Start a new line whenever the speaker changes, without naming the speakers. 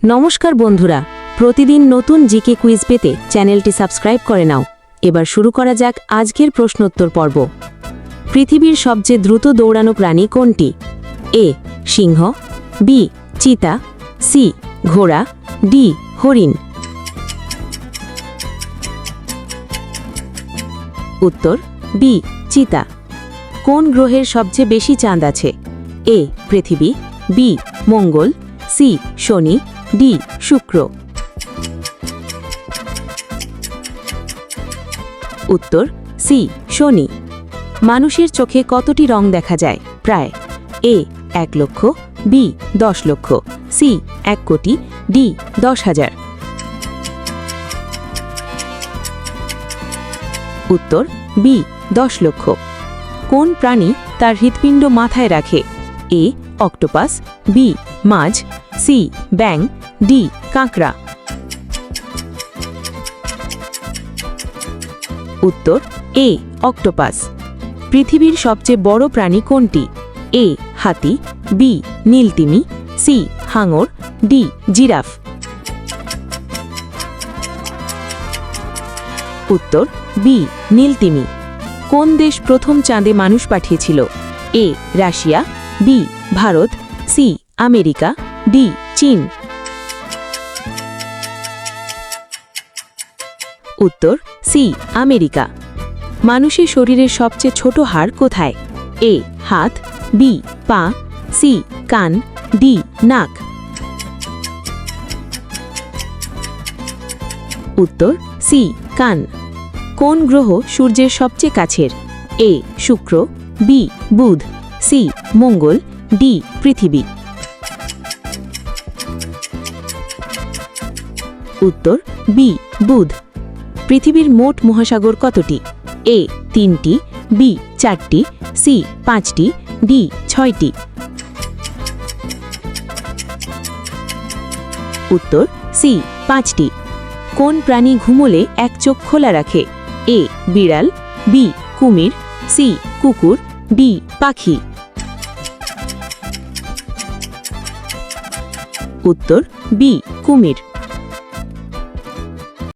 নমস্কার বন্ধুরা, প্রতিদিন নতুন জিকে কুইজ পেতে চ্যানেলটি সাবস্ক্রাইব করে নাও। এবার শুরু করা যাক আজকের প্রশ্নোত্তর পর্ব। পৃথিবীর সবচেয়ে দ্রুত দৌড়ানো প্রাণী কোনটি? এ সিংহ, বি চিতা, সি ঘোড়া, ডি হরিণ। উত্তর বি চিতা। কোন গ্রহের সবচেয়ে বেশি চাঁদ আছে? এ পৃথিবী, বি মঙ্গল, সি শনি, ডি শুক্র। উত্তর সি শনি। মানুষের চোখে কতটি রং দেখা যায়? প্রায়। এ 1 লক্ষ, বি 10 লক্ষ, সি 1 কোটি, ডি 10,000। উত্তর বি 10 লক্ষ। কোন প্রাণী তার হৃৎপিণ্ড মাথায় রাখে? এ অক্টোপাস, বি মাছ, সি ব্যাং, ডি কাঁকড়া। উত্তর এ অক্টোপাস। পৃথিবীর সবচেয়ে বড় প্রাণী কোনটি? এ হাতি, বি নীলতিমি, সি হাঙর, ডি জিরাফ। উত্তর বি নীলতিমি। কোন দেশ প্রথম চাঁদে মানুষ পাঠিয়েছিল? এ রাশিয়া, B Bharat, C America, D চীন। উত্তর সি আমেরিকা। মানুষের শরীরের সবচেয়ে ছোট হাড় কোথায়? এ হাত, বি পা, সি কান, ডি নাক। উত্তর সি কান। কোন গ্রহ সূর্যের সবচেয়ে কাছের? এ শুক্র, বি বুধ, সি মঙ্গল, ডি পৃথিবী। উত্তর বি বুধ। পৃথিবীর মোট মহাসাগর কতটি? এ 3টি, বি 4টি, সি 5টি, ডি 6টি। উত্তর সি 5টি। কোন প্রাণী ঘুমোলে এক চোখ খোলা রাখে? এ বিড়াল, বি কুমির, সি কুকুর, ডি পাখি। উত্তর বি কুমির।